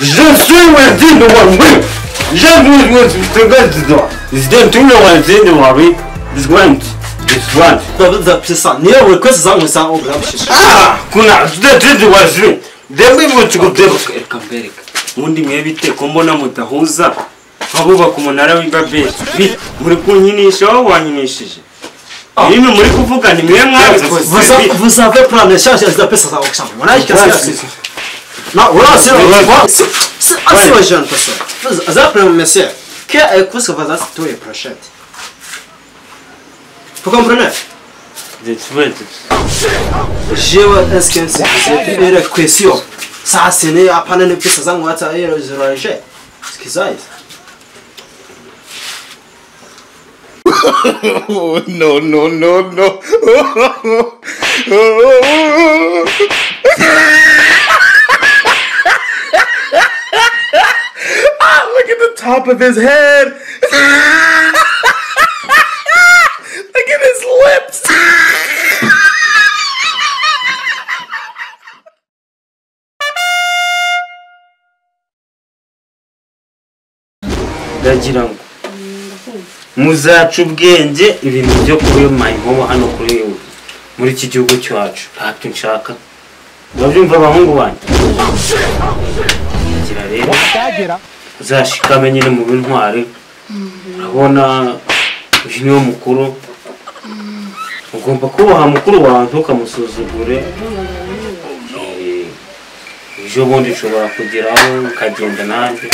Je suis within the one week. Just with the best door. Is then two ones in the worry. This one. This one. Dobrze, pisa. Nie, ale kwestia zangu sana ogram się. Kuna zde wazi. Dembe mutugo debo. Kambereka. Undi mwebite ko mbona mutahuza. Abuba ku munara w'Ibabe. Muri kunyinisha wanyinishije. Ibintu muri kuvuga ni mwe mwakoze. Vous avez pris les charges de pesa za oksham. Wana ikasi. Non, voilà, c'est assez jeune personne. Vous avez monsieur. Qu'est-ce que vous avez tout les prochaines? Vous comprenez? Est-ce que c'est une question? Ça c'est né à panne de pesa zangu hata hiyo ziraje. Sikizai. Oh, no, no, no, no. Ah, look at the top of his head. Look at his lips. Dagirango muzacu ubwenge ibintu byo kuri mayinkobo hano kuri muri iki gihugu cyacu ntabyo nshaka babyumva abahungu banjye gira rero uzashikame nyine mu bintware urabona uyu niwe mukuru ugomba kubaha mukuru wawe ntukamusuzugure ejo bundi ushobora kugeraho ukagenda nanjye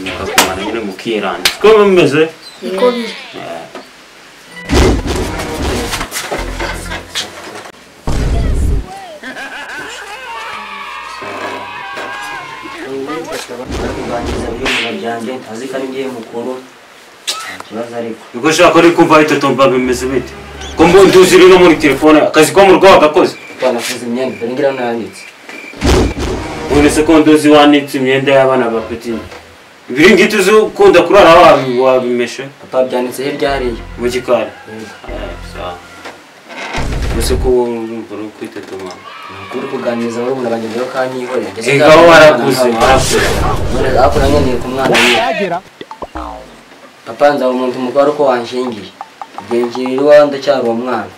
mukakumana nyine mukiranda siko bimeze niko biri ubwo ushaka uri kumva itotomba bimeze bite ko mbundi uziri no muri telefone akazi ko mu rugo wagakoze twanafuze imyenda dore ngira nanditse ubu sekondozi wanitse imyenda y'abana bapeti ibiri ngiti uzi ukunda kurara wabimeshe papa byanditse hirya hariya mu gikari gusa ko uri kwitetoma kuri kuganiriza muri umuntu abagengero kanyihorera ngaho warakuze none ako nanyandiye ku mwana we papa nza umuntu mukuru ko wanshingiye gengirira iwawe ndacyari uwo mwana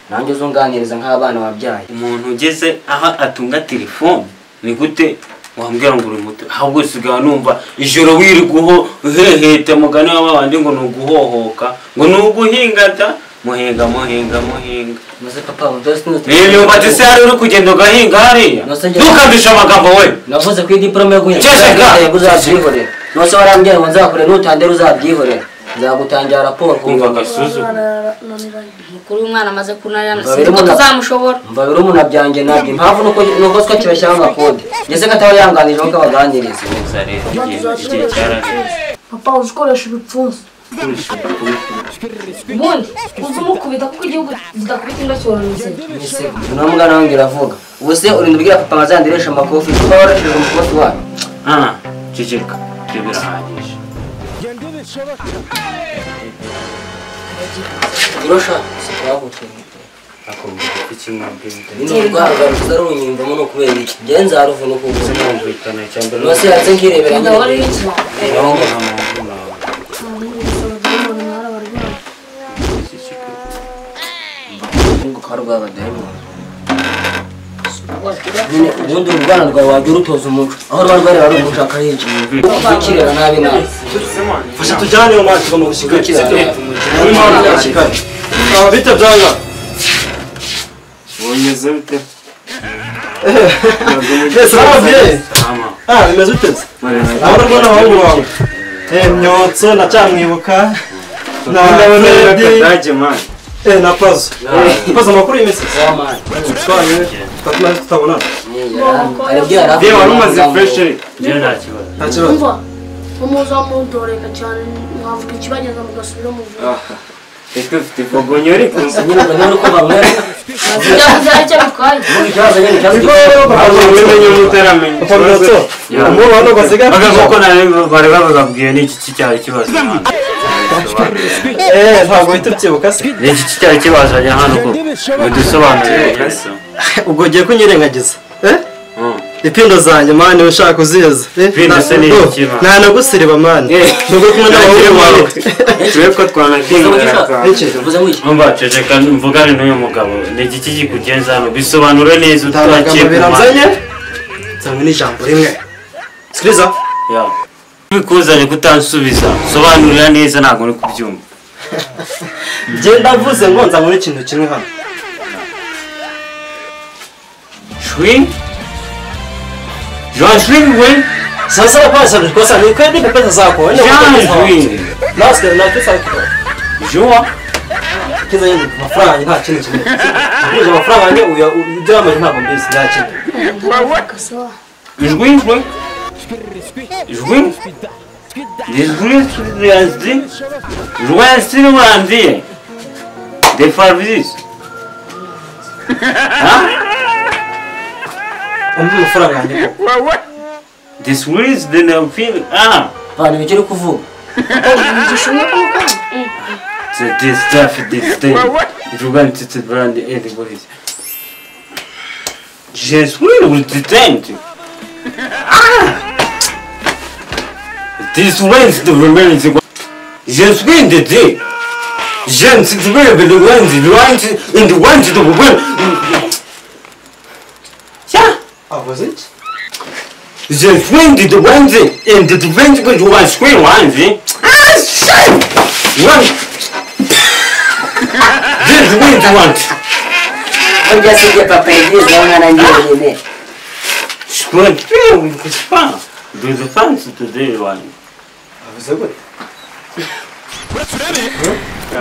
nanjye uzunganiriza nk'abana wabyaye umuntu ugeze aho atunga telefone ni gute wambwira ngo uri muto ahubwo sigaye numva ijoro wiriguho uheheta mugani w'abandi ngo nuguhohoka ngo nuguhingata muhinga maze papa mutose rero bati se ari uri kugenda ugahinga hariya ntukandisha amagambo we navuze ko diplome yo guhinga uzabyihorera nose warambwira ngo nzakure nutandera uzabyihorera nzagutangira raporo kumva gasuzu mukuru w'umwana amaze kunarana sinko tuzamushobora mbabira umuntu abyanjye nabyo impamvu nuko twa kibashyiraho amakode ngeze kataba yanganije nuko abaganiriza igihe cyarageze papa uzikoresha ibipfunsi ubundi uzumukubita kuko igihugu kidakubita imbwa cyoranze uno mwana wanjye uravuga ubu se urinda ubwira papa azandiresha amakofi kuko warashije umukofi wayo ceceka ibyo birahagije urosha sikwabuke akomeza ikimwabwira ni rwanda ruzarunyimvamo no kubera iki genza aruvu no kuvuza kumvikana cyangwa nose yatse nkirebera nyine wari iki ubundi urwana rwawe wajya urutoza umuco aho rwari rwari ari umushaka hirya ukirera nabi nabi fasha tujyane mu mazi tugomba gushyigikira bita byanga wonyeze bite bimeze biteze aho rwanda abahungu bawe myotso nacyamwibuka na Freddy na Pazo Pazo amakuru y'imisi twatumaze tutabonana bye wari umaze fresh nta kibazo umuzamudoreka cyane mwavuga ikibageza mugasubira mu vuba ese ufite fogonyori nyine uko bamwera byari cyo bitwaye ikibazo nyine umenye umuteramenya umubano basigaye bagako bari bababwiye n'iki cyari ikibazo ntabwo uhita ubyibuka se n'iki cyari kibazanye hano ko mudusobanurire ubwo ugiye kunyirengagiza Ipindo zanjye mani ushaka kuziza. Ipindo se ni iki, man? Nta nagusiriba mani. Nubwo kumwe n'abahungu bawe. Twe ko twanakingura. Uvuze mu iki? Mba ceceka mvugane n'uyu mugabo. Ni iki kikugenza hano? Bisobanure neza Utabagiye utakiye biranzanye. Nzanywe n'ijambo rimwe. Sikiriza. Ya. Bikuzanye kutansubiza. Sobanurira neza ntabwo uri kubyumva. Genda mvuze ngo nzanywe n'ikintu kimwe hano. Shwing? Jean Shwing win? Sasa pasa nikosa ni kweli pesa zako. Jean Shwing. Nasikia na pesa yako. Jua? Kiza yindi mafaranga nta kintu kimwe. Kuja mafaranga ni udrama ntabwo mbisi nta kintu. Kasoa. Shwing win? Shwing? Desgruit de João Silvandi. De Fabrice. Umva mafaranga yanjye ko. Desgruit de Nelfil. Ah, Bana ibyo uri kuvuga. Igishumye ko mukana. c'est des staff des stay. João Tite Brand et de Boris. Je suis le détente. Ah! This wins the remaining. Je suis the day. Je suis the way the ones in the ones to win. Yeah. Was it? Je suis the ones in the defense because you want screen ones. Ah, shit! One. This wins the ones. Ngoja sije papa hivi zaona na njoo nyingine. Squad. It's fun. Do the fans today one. Was it good?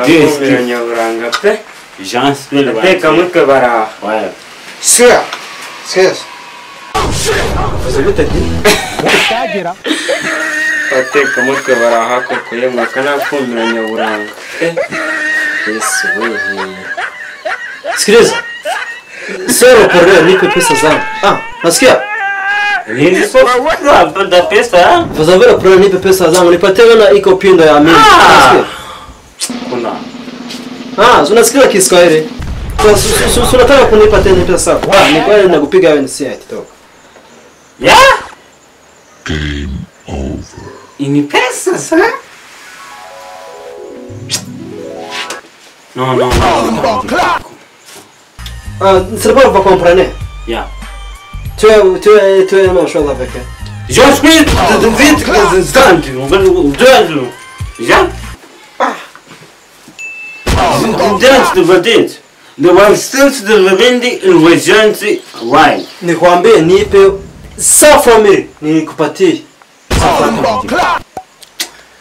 Yes, nyaburanga pe. Jean Spell. Teka mutwe baraha. Ouais. Sure. Yes. Was it good at Bateka mutwe baraha koko yemwe akanakumira nyaburanga. Yesu wewe. Sikiliza. Sero por nipe pesa zangu. Nasikia? Nini sasa da pesa? Fazavera por nipe pesa zangu. Nipatie na iko pindo ya mimi. Nasikia? Kuna. Unasikia Kiswahili? Unataka kunipa tena pesa zako? Ni kweli nakupiga wewe nisia kidogo. Yeah? Game over. Ini pesa sa? No. C'est pas va comprendre. Yeah. Tu es même chose avec elle. Je suis de vite stand. On va deux. Yeah? Dance the verdit. The one still to the Levendi in Regency line. Nikwambie nipe sa family nikupatie.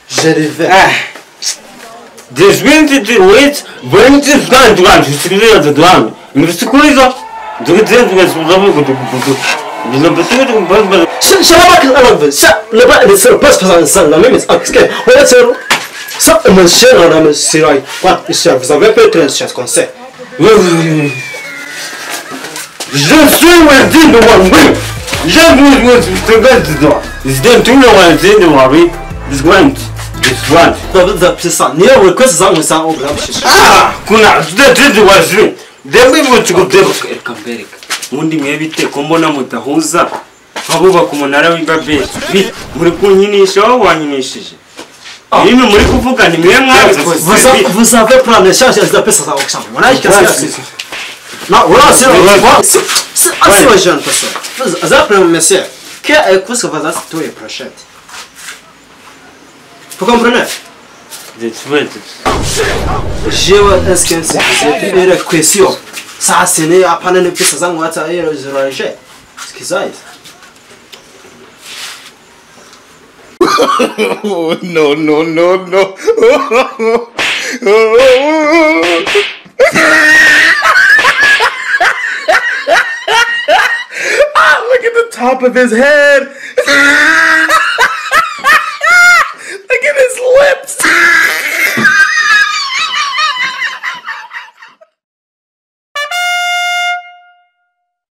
Je rêve. This winter to wait when to stand one to see the drum. Mr. Kuriza, do it then with the شبابك الألف لبعض يصير بس إنسان لما يمس أكسكه ولا يصير صق من شيء أنا من السراي وات يصير في زمان بيترن شاس كونسة Je suis within the one way. J'aime to get the door. It's then two ones in the worry. This went. This one. ده بسيسان نيا والكوس زمان وسان أو بلا بشيش Kuna the was it. Then we would go there. Kambereka. Mundi mwebite ko mbona mutahuza. Abubaka umunara w'Ibabeli. Muri kunyinisha aho wanyinishije. Ibintu muri kuvuga ni mwe mwakoze. Vous savez prendre les charges de pesa za Oxfam. Wanaishi kasi. Non, voilà, c'est assez jeune personne. Après monsieur, qu'est-ce que vous avez tout les prochaines? Vous comprenez? That's right. Est-ce que c'est une question? Ça c'est né à panne de pesa zangu hata hiyo ziraje. Sikizai. Oh, no. Look at the top of his head.